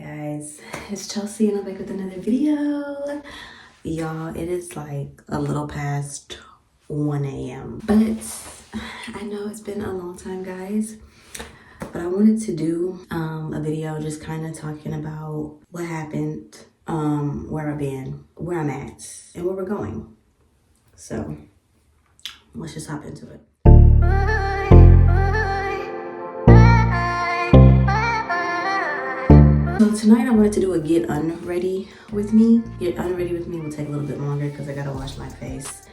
Guys, it's Chelsea and I'm back with another video. Y'all, it is like a little past 1 a.m. but I know it's been a long time, guys, but I wanted to do a video just kind of talking about what happened, where I've been, where I'm at, and where we're going. So let's just hop into it. So tonight I wanted to do a get unready with me. Get unready with me will take a little bit longer because I gotta wash my face.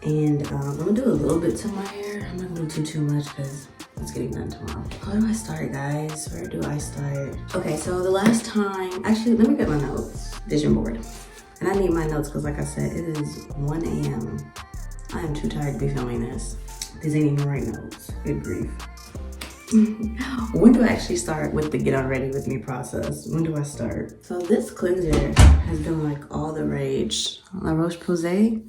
And I'm gonna do a little bit to my hair. I'm not gonna do too much because it's getting done tomorrow. Where do I start, guys? Where do I start? Okay, so the last time, actually, let me get my notes, vision board. And I need my notes because like I said, it is 1 a.m. I am too tired to be filming this. These ain't even right notes, good grief. When do I actually start with the get unready with me process? When do I start? So this cleanser has been like all the rage. La Roche-Posay.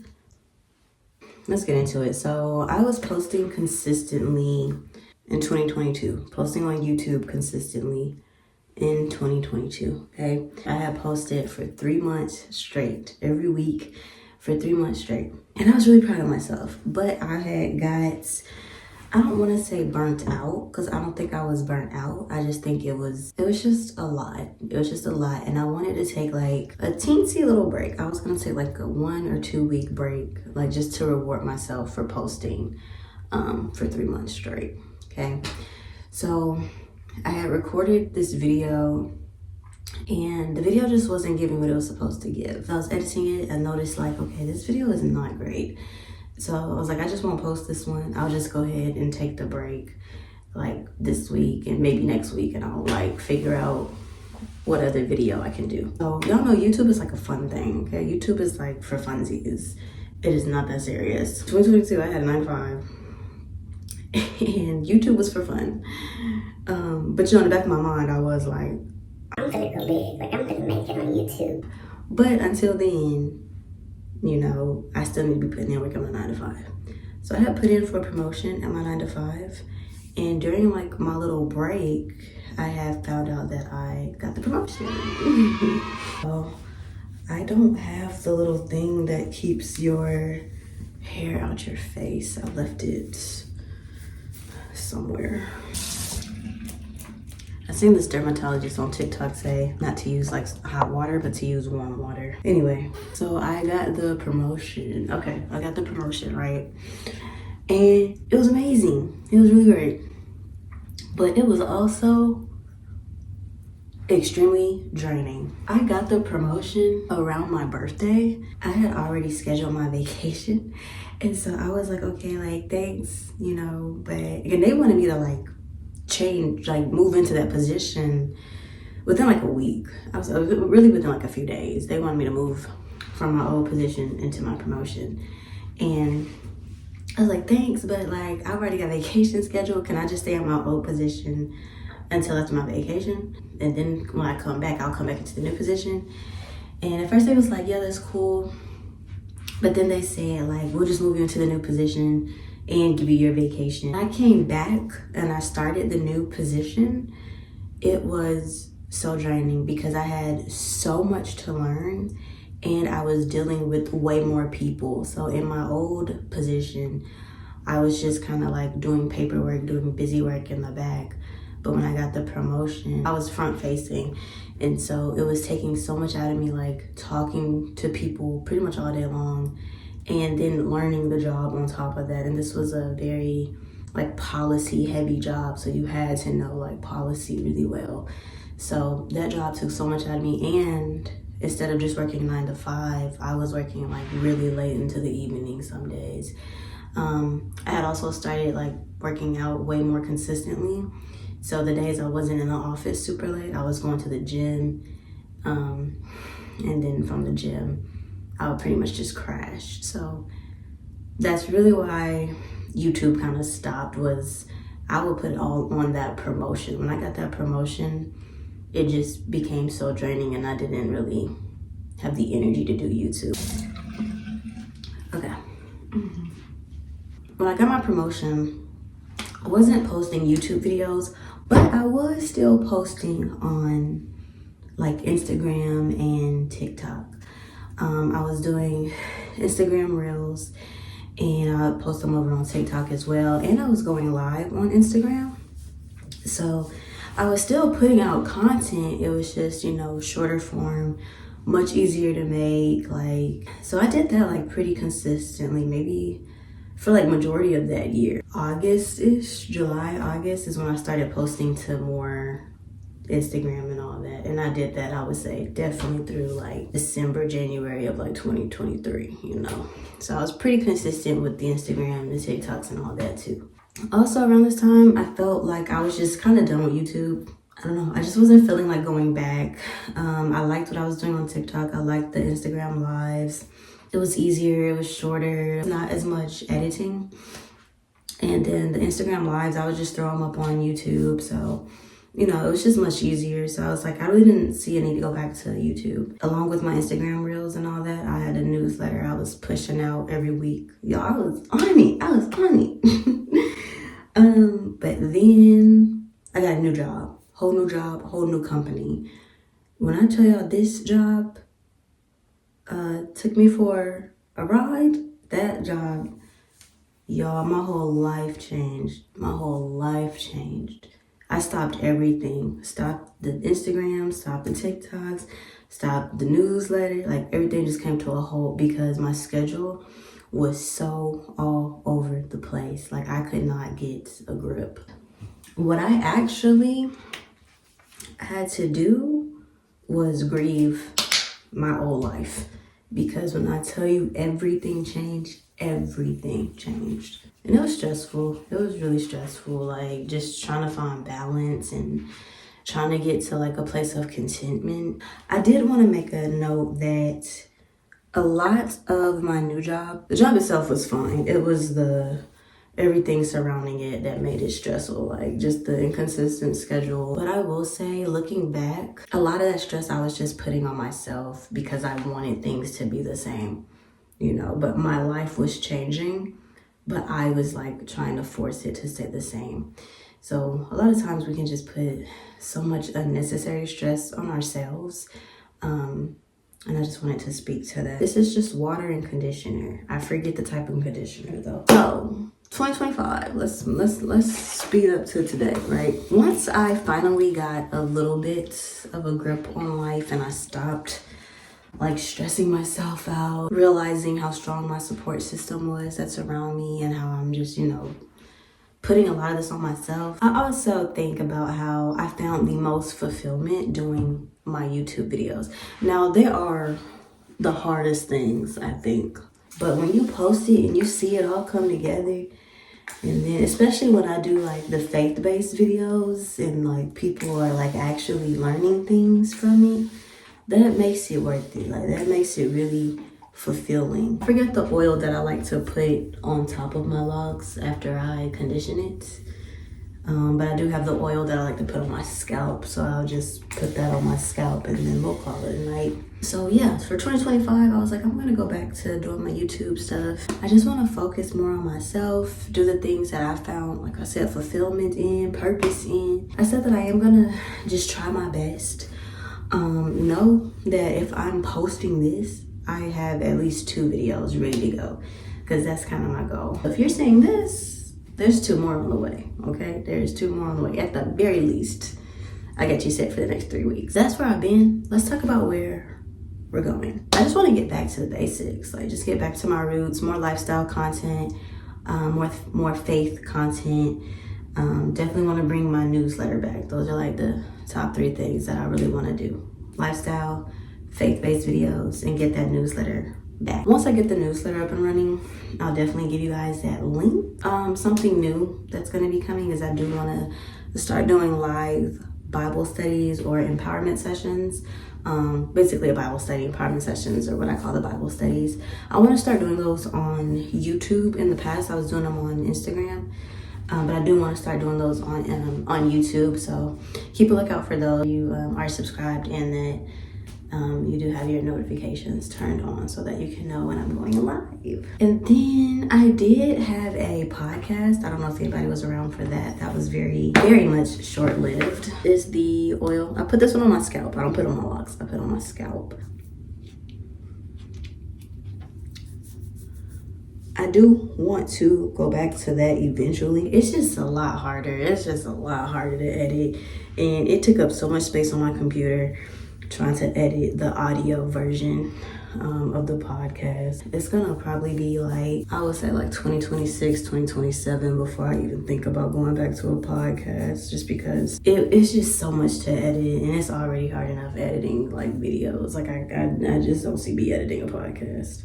Let's get into it. So I was posting consistently in 2022. Posting on YouTube consistently in 2022, okay? I had posted for 3 months straight, every week for 3 months straight. And I was really proud of myself. But I had got, I don't want to say burnt out because I don't think I was burnt out. I just think it was just a lot. It was just a lot. And I wanted to take like a teensy little break. I was going to take like a 1 or 2 week break, like just to reward myself for posting for 3 months straight. Okay. So I had recorded this video and the video just wasn't giving what it was supposed to give. I was editing it and noticed like, okay, this video is not great. So I was like, I just won't post this one. I'll just go ahead and take the break like this week and maybe next week, and I'll like figure out what other video I can do. So y'all know YouTube is like a fun thing, okay? YouTube is like for funsies. It is not that serious. 2022, I had a 9-to-5 and YouTube was for fun. But you know, in the back of my mind, I was like, I'm gonna go big, like I'm gonna make it on YouTube. But until then, you know, I still need to be putting in work at my 9-to-5. So I had put in for a promotion at my 9-to-5. And during like my little break, I have found out that I got the promotion. So I don't have the little thing that keeps your hair out your face. I left it somewhere. I seen this dermatologist on TikTok say not to use like hot water, but to use warm water. Anyway, so I got the promotion. Okay, I got the promotion, right? And it was amazing. It was really great. But it was also extremely draining. I got the promotion around my birthday. I had already scheduled my vacation. And so I was like, okay, like thanks, you know, but and they wanted me to like change, like move into that position within like a week. I was really within like a few days. They wanted me to move from my old position into my promotion. And I was like, thanks, but like I've already got vacation scheduled. Can I just stay in my old position until after my vacation? And then when I come back, I'll come back into the new position. And at first they was like, yeah, that's cool. But then they said like, we'll just move you into the new position and give you your vacation. I came back and I started the new position. It was so draining because I had so much to learn and I was dealing with way more people. So in my old position, I was just kind of like doing paperwork, doing busy work in the back. But when I got the promotion, I was front facing. And so it was taking so much out of me, like talking to people pretty much all day long. And then learning the job on top of that. And this was a very like policy heavy job. So you had to know like policy really well. So that job took so much out of me. And instead of just working 9-to-5, I was working like really late into the evening some days. I had also started like working out way more consistently. So the days I wasn't in the office super late, I was going to the gym. And then from the gym, I would pretty much just crash. So that's really why YouTube kind of stopped, was I would put it all on that promotion. When I got that promotion, it just became so draining and I didn't really have the energy to do YouTube. Okay. When I got my promotion, I wasn't posting YouTube videos, but I was still posting on like Instagram and TikTok. I was doing Instagram Reels, and I post them over on TikTok as well. And I was going live on Instagram. So I was still putting out content. It was just, you know, shorter form, much easier to make. Like, so I did that like pretty consistently, maybe for like majority of that year. August-ish, July, August is when I started posting to more Instagram and all that. And I did that, I would say, definitely through like December, January of like 2023, you know. So I was pretty consistent with the Instagram, the TikToks and all that too. Also around this time, I felt like I was just kind of done with YouTube. I don't know, I just wasn't feeling like going back. I liked what I was doing on TikTok. I liked the Instagram lives. It was easier, it was shorter, not as much editing. And then the Instagram lives, I would just throw them up on YouTube. So, you know, it was just much easier. So I was like, I really didn't see a need to go back to YouTube. Along with my Instagram Reels and all that, I had a newsletter I was pushing out every week. Y'all, I was on it. But then I got a new job, whole new company. When I tell y'all this job took me for a ride, that job, y'all, my whole life changed. I stopped everything. Stopped the Instagram, stopped the TikToks, stopped the newsletter. Like everything just came to a halt because my schedule was so all over the place. Like I could not get a grip. What I actually had to do was grieve my old life. Because when I tell you everything changed. And it was stressful. It was really stressful. Like just trying to find balance and trying to get to like a place of contentment. I did want to make a note that a lot of my new job, the job itself was fine. It was the everything surrounding it that made it stressful, like just the inconsistent schedule. But I will say, looking back, a lot of that stress I was just putting on myself because I wanted things to be the same, you know, but my life was changing, but I was like trying to force it to stay the same. So a lot of times we can just put so much unnecessary stress on ourselves. And I just wanted to speak to that. This is just water and conditioner. I forget the type of conditioner though. So 2025, let's speed up to today, right? Once I finally got a little bit of a grip on life and I stopped like stressing myself out, realizing how strong my support system was that's around me and how I'm just, you know, putting a lot of this on myself. I also think about how I found the most fulfillment doing my YouTube videos. Now, they are the hardest things, I think. But when you post it and you see it all come together, and then especially when I do like the faith-based videos and like people are like actually learning things from me, that makes it worth it. Like that makes it really fulfilling. I forget the oil that I like to put on top of my locks after I condition it. But I do have the oil that I like to put on my scalp. So I'll just put that on my scalp and then we'll call it a night. So yeah, for 2025, I was like, I'm gonna go back to doing my YouTube stuff. I just wanna focus more on myself, do the things that I found, like I said, fulfillment in, purpose in. I said that I am gonna just try my best. Know that if I'm posting this, I have at least 2 videos ready to go, because that's kind of my goal. If you're saying this, there's 2 more on the way, okay? There's 2 more on the way. At the very least, I got you set for the next 3 weeks. That's where I've been. Let's talk about where we're going. I just want to get back to the basics, like just get back to my roots, more lifestyle content, more faith content. Definitely want to bring my newsletter back. Those are like the top 3 things that I really want to do. Lifestyle, faith-based videos, and get that newsletter back. Once I get the newsletter up and running, I'll definitely give you guys that link. Something new that's going to be coming is I do want to start doing live Bible studies or empowerment sessions. Basically a Bible study, empowerment sessions, or what I call the Bible studies. I want to start doing those on YouTube. In the past, I was doing them on Instagram. But I do want to start doing those on YouTube, so keep a lookout for those. You are subscribed and that you do have your notifications turned on so that you can know when I'm going live. And then I did have a podcast. I don't know if anybody was around for that. That was very much short-lived. Is the oil. I put this one on my scalp. I don't put it on my locks. I put it on my scalp. I do want to go back to that eventually. It's just a lot harder. It's just a lot harder to edit. And it took up so much space on my computer trying to edit the audio version of the podcast. It's gonna probably be like, I would say like 2026, 2027 before I even think about going back to a podcast, just because it's just so much to edit, and it's already hard enough editing like videos. Like I just don't see me editing a podcast.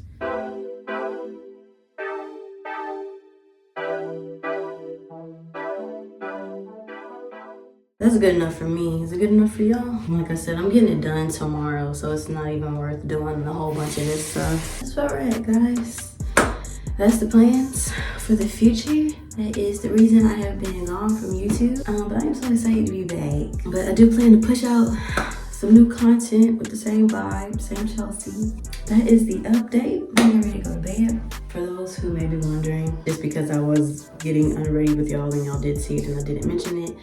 That's good enough for me. Is it good enough for y'all? Like I said, I'm getting it done tomorrow, so it's not even worth doing a whole bunch of this stuff. That's about right, guys. That's the plans for the future. That is the reason I have been gone from YouTube. But I am so excited to be back. But I do plan to push out some new content with the same vibe, same Chelsie. That is the update. I'm ready to go to bed. For those who may be wondering, just because I was getting unready with y'all and y'all did see it and I didn't mention it,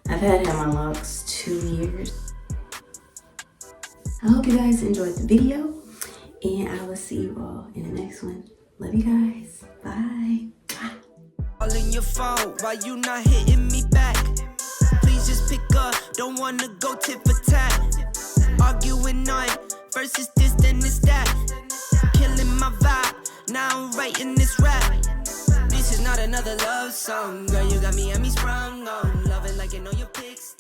I've had my locks 2 years. I hope you guys enjoyed the video, and I will see you all in the next one. Love you guys. Bye. Calling your phone, why you not hitting me back? Please just pick up, don't wanna go tit for tat. Arguing on versus this, then it's that. Killing my vibe, now I'm writing this rap. This is not another love song, girl, you got me sprung on. Loving like you know your pics,